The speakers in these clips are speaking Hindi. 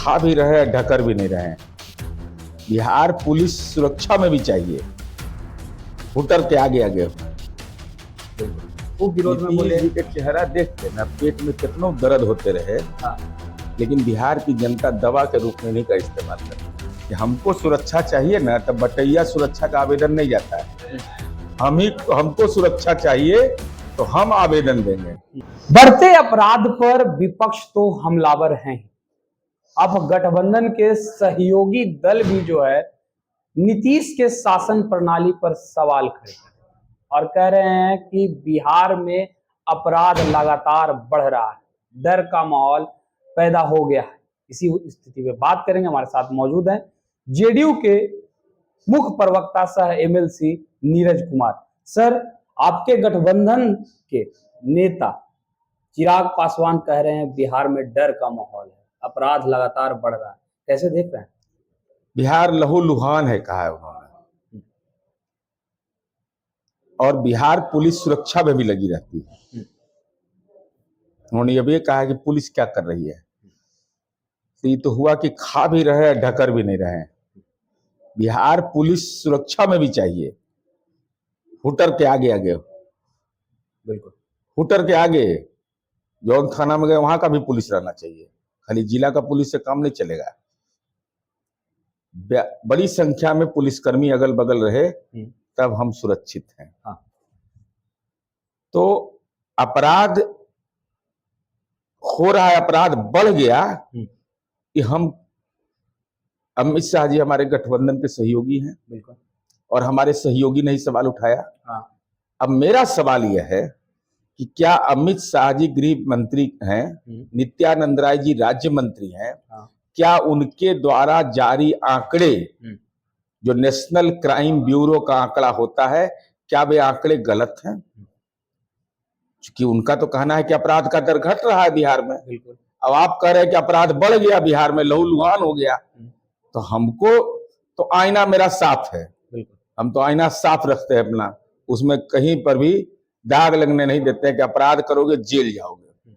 खा भी रहे हैं, ढकर भी नहीं रहे हैं। बिहार पुलिस सुरक्षा में भी चाहिए, हुटर के आगे आगे। वो विरोध में बोले नीतीश जी के चेहरा देख के ना पेट में कितना दर्द होते रहे। हाँ। लेकिन बिहार की जनता दवा के रूप में नहीं का इस्तेमाल करती कि हमको सुरक्षा चाहिए ना, तब बटैया सुरक्षा का आवेदन नहीं जाता है। हमको सुरक्षा चाहिए तो हम आवेदन देंगे। बढ़ते अपराध पर विपक्ष तो हमलावर हैं। अब गठबंधन के सहयोगी दल भी जो है नीतीश के शासन प्रणाली पर सवाल खड़े कर रहे हैं और कह रहे हैं कि बिहार में अपराध लगातार बढ़ रहा है, डर का माहौल पैदा हो गया है। इसी स्थिति में बात करेंगे। हमारे साथ मौजूद हैं जेडीयू के मुख्य प्रवक्ता सह एमएलसी नीरज कुमार। सर, आपके गठबंधन के नेता चिराग पासवान कह रहे हैं बिहार में डर का माहौल है, अपराध लगातार बढ़ रहा है, कैसे देख रहे हैं? बिहार लहूलुहान है, कहा है उन्होंने, और बिहार पुलिस सुरक्षा में भी लगी रहती है। उन्होंने ये भी कहा है कि पुलिस क्या कर रही है। तो ये तो हुआ कि खा भी रहे हैं, ढकर भी नहीं रहे हैं। बिहार पुलिस सुरक्षा में भी चाहिए, हुटर के आगे आगे। बिल्कुल, हुटर के आगे जौन थाना में गए वहां का भी पुलिस रहना चाहिए। खाली जिला का पुलिस से काम नहीं चलेगा। बड़ी संख्या में पुलिसकर्मी अगल बगल रहे तब हम सुरक्षित हैं। हाँ। तो अपराध हो रहा है, अपराध बढ़ गया कि हम अमित शाह जी हमारे गठबंधन के सहयोगी हैं। बिल्कुल। और हमारे सहयोगी ने ही सवाल उठाया। हाँ। अब मेरा सवाल यह है कि क्या अमित शाह जी गृह मंत्री हैं, नित्यानंद राय जी राज्य मंत्री हैं, क्या उनके द्वारा जारी आंकड़े जो नेशनल क्राइम ब्यूरो का आंकड़ा होता है, क्या वे आंकड़े गलत हैं? क्योंकि उनका तो कहना है कि अपराध का दर घट रहा है बिहार में। बिल्कुल। अब आप कह रहे हैं कि अपराध बढ़ गया बिहार में, लहूलुहान हो गया। तो हमको तो आईना मेरा साफ है। हम तो आईना साफ रखते हैं अपना, उसमें कहीं पर भी दाग लगने नहीं देते हैं कि अपराध करोगे जेल जाओगे।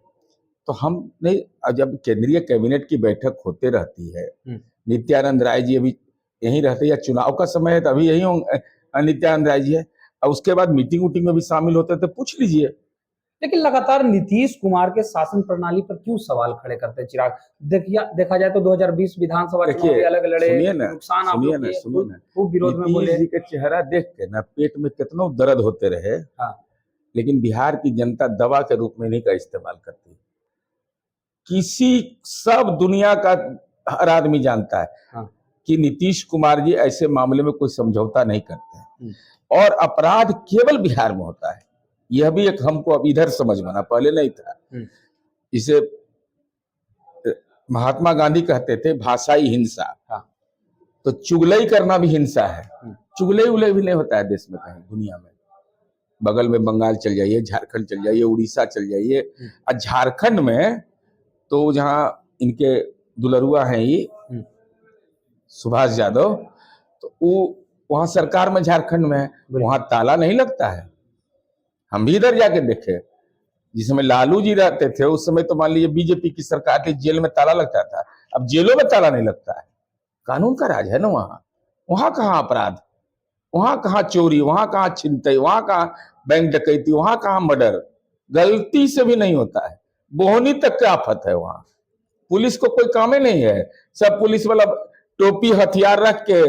तो हम नहीं, जब केंद्रीय कैबिनेट की बैठक होते रहती है, नित्यानंद राय जी अभी यहीं रहते, या चुनाव का समय है तभी यही होंगे नित्यानंद राय जी है, और उसके बाद मीटिंग उटिंग में भी शामिल होते थे, पूछ लीजिए। लेकिन लगातार नीतीश कुमार के शासन प्रणाली पर क्यों सवाल खड़े करते हैं चिराग? देखा जाए तो 2020 विधानसभा चुनाव भी अलग लड़े, नुकसान आप लोग के विरोध में बोले। नीतीश जी के चेहरा देख के ना पेट में कितना दर्द होते रहे। हाँ। लेकिन बिहार की जनता दवा के रूप में नहीं का इस्तेमाल करती। सब दुनिया का हर आदमी जानता है। हाँ। कि नीतीश कुमार जी ऐसे मामले में कोई समझौता नहीं करते हैं, और अपराध केवल बिहार में होता है। यह भी एक हमको अब इधर समझ में आना, पहले नहीं था। इसे महात्मा गांधी कहते थे भाषाई हिंसा। हाँ। तो चुगलई करना भी हिंसा है। चुगलई उगलई भी नहीं होता है देश में कहीं दुनिया में। बगल में बंगाल चल जाइए, झारखंड चल जाइए, उड़ीसा चल जाइए। और झारखंड में तो जहां इनके दुलरुआ हैं ये सुभाष यादव, तो वो वहां सरकार में झारखंड में है, वहां ताला नहीं लगता है। हम भी इधर जाके देखे, जिस समय लालू जी रहते थे उस समय तो मान लीजिए बीजेपी की सरकार थी, जेल में ताला लगता था। अब जेलों में ताला नहीं लगता है। कानून का राज है ना वहां कहाँ अपराध, वहां कहाँ चोरी, वहां कहाँ छिनतई, वहां कहाँ बैंक डकैती, वहां कहाँ मर्डर, गलती से भी नहीं होता है। बोहनी तक का आफत है वहां। पुलिस को कोई काम ही नहीं है। सब पुलिस वाला टोपी हथियार रख के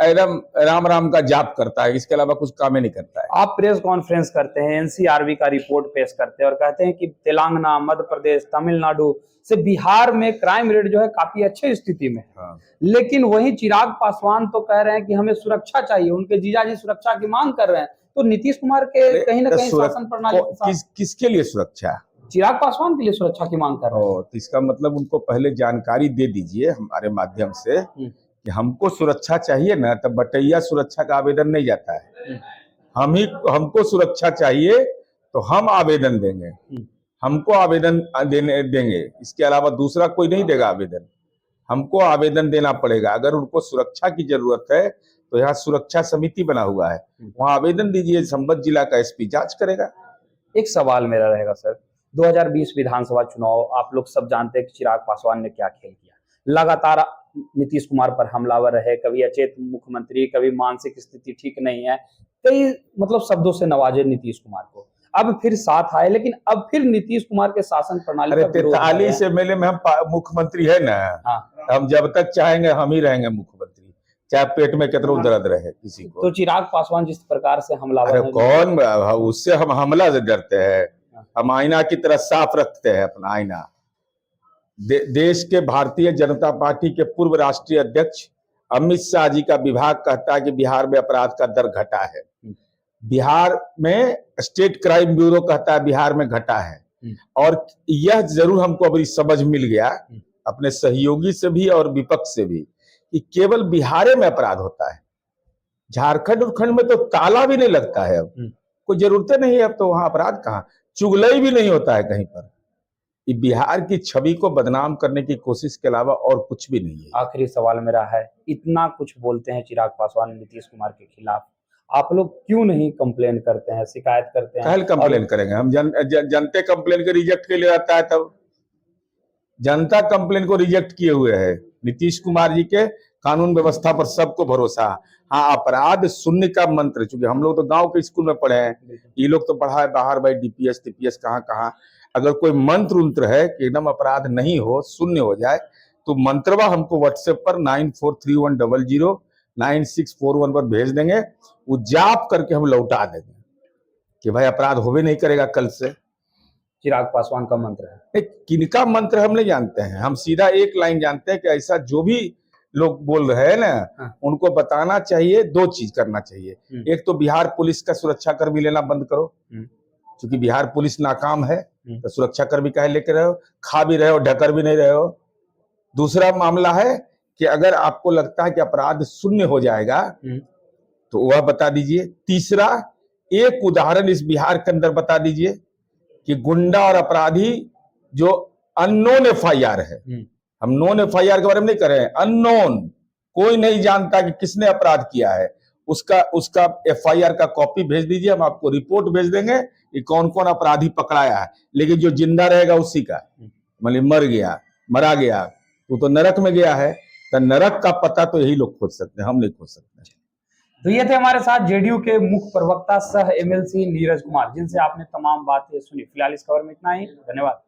एकदम राम राम का जाप करता है, इसके अलावा कुछ काम ही नहीं करता है। आप प्रेस कॉन्फ्रेंस करते हैं, एनसीआरबी का रिपोर्ट पेश करते हैं और कहते हैं कि तेलंगाना, मध्य प्रदेश, तमिलनाडु से बिहार में क्राइम रेट जो है काफी अच्छी स्थिति में है। हाँ। लेकिन वही चिराग पासवान तो कह रहे हैं कि हमें सुरक्षा चाहिए, उनके जीजाजी सुरक्षा की मांग कर रहे हैं। तो नीतीश कुमार के कहीं ना कहीं शासन प्रणाली किसके लिए सुरक्षा? चिराग पासवान के लिए सुरक्षा की मांग कर रहे हैं। तो इसका मतलब उनको पहले जानकारी दे दीजिए हमारे माध्यम से कि हमको सुरक्षा चाहिए ना, तब बटैया सुरक्षा का आवेदन नहीं जाता है। हमको सुरक्षा चाहिए तो हम आवेदन देंगे, हमको आवेदन देंगे। इसके अलावा दूसरा कोई नहीं देगा आवेदन। हमको आवेदन देना पड़ेगा। अगर उनको सुरक्षा की जरूरत है तो यहाँ सुरक्षा समिति बना हुआ है, वहां आवेदन दीजिए, संबंधित जिला का एसपी जांच करेगा। एक सवाल मेरा रहेगा सर, 2020 विधानसभा चुनाव आप लोग सब जानते हैं कि चिराग पासवान ने क्या खेल किया। लगातार नीतीश कुमार पर हमलावर रहे, कभी अचेत मुख्यमंत्री, कभी मानसिक स्थिति ठीक नहीं है, कई मतलब शब्दों से नवाजे नीतीश कुमार को। अब फिर साथ आए, लेकिन अब फिर नीतीश कुमार के शासन प्रणाली अरे का विरोध कर रहे 43 हैं। एमएलए में हम मुख्यमंत्री है ना। हाँ, हम जब तक चाहेंगे हम ही रहेंगे मुख्यमंत्री, चाहे पेट में कितना दर्द रहे किसी को। तो चिराग पासवान जिस प्रकार से हमलावर अरे हैं, कौन, उससे हम हमला से डरते हैं? हम आईना की तरह साफ रखते हैं अपना आईना। देश के भारतीय जनता पार्टी के पूर्व राष्ट्रीय अध्यक्ष अमित शाह जी का विभाग कहता है कि बिहार में अपराध का दर घटा है। बिहार में स्टेट क्राइम ब्यूरो कहता है बिहार में घटा है। और यह जरूर हमको अभी समझ मिल गया अपने सहयोगी से भी और विपक्ष से भी कि केवल बिहार में अपराध होता है। झारखंड उत्खंड में तो ताला भी नहीं लगता है, अब कोई जरूरत नहीं है, अब तो वहां अपराध कहाँ, चुगलई भी नहीं होता है कहीं पर। ये बिहार की छवि को बदनाम करने की कोशिश के अलावा और कुछ भी नहीं है। आखिरी सवाल मेरा है, इतना कुछ बोलते हैं चिराग पासवान नीतीश कुमार के खिलाफ, आप लोग क्यों नहीं कंप्लेन करते हैं, शिकायत करते हैं? कल कंप्लेन करेंगे हम, जनता कंप्लेन को रिजेक्ट के लिए आता है, तब जनता कंप्लेन को रिजेक्ट किए हुए है। नीतीश कुमार जी के कानून व्यवस्था पर सबको भरोसा। हाँ, अपराध शून्य का मंत्र, चूंकि हम लोग तो गांव के स्कूल में पढ़े हैं, ये लोग तो पढ़ा है बाहर भाई डीपीएस टीपीएस कहाँ कहाँ। अगर कोई मंत्र उंत्र है कि एकदम अपराध नहीं हो, शून्य हो जाए, तो मंत्रवा हमको व्हाट्सएप पर 9431009641 पर भेज देंगे, वो जाप करके हम लौटा देंगे कि भाई अपराध हो भी नहीं करेगा कल से। चिराग पासवान का मंत्र है? किनका मंत्र हम नहीं जानते हैं, हम सीधा एक लाइन जानते हैं कि ऐसा जो भी लोग बोल रहे हैं ना, उनको बताना चाहिए, दो चीज करना चाहिए। एक तो बिहार पुलिस का सुरक्षा कर्मी लेना बंद करो, क्योंकि बिहार पुलिस नाकाम है, तो सुरक्षा कर्मी काहे लेके रहे हो, खा भी रहे हो, ढकर भी नहीं रहे हो। दूसरा मामला है कि अगर आपको लगता है कि अपराध शून्य हो जाएगा तो वह बता दीजिए। तीसरा, एक उदाहरण इस बिहार के अंदर बता दीजिए कि गुंडा और अपराधी जो अननोन एफआईआर है, हम नोन एफआईआर के बारे में नहीं कर रहे हैं, अननोन, कोई नहीं जानता कि किसने अपराध किया है, उसका एफआईआर का कॉपी भेज दीजिए, हम आपको रिपोर्ट भेज देंगे कि कौन कौन अपराधी पकड़ाया है। लेकिन जो जिंदा रहेगा उसी का, मतलब मरा गया तो नरक में गया है, तो नरक का पता तो यही लोग खोज सकते हैं, हम नहीं खोज सकते। तो ये थे हमारे साथ जेडीयू के मुख्य प्रवक्ता सह एमएलसी नीरज कुमार, जिनसे आपने तमाम बातें सुनी। फिलहाल इस खबर में इतना ही, धन्यवाद।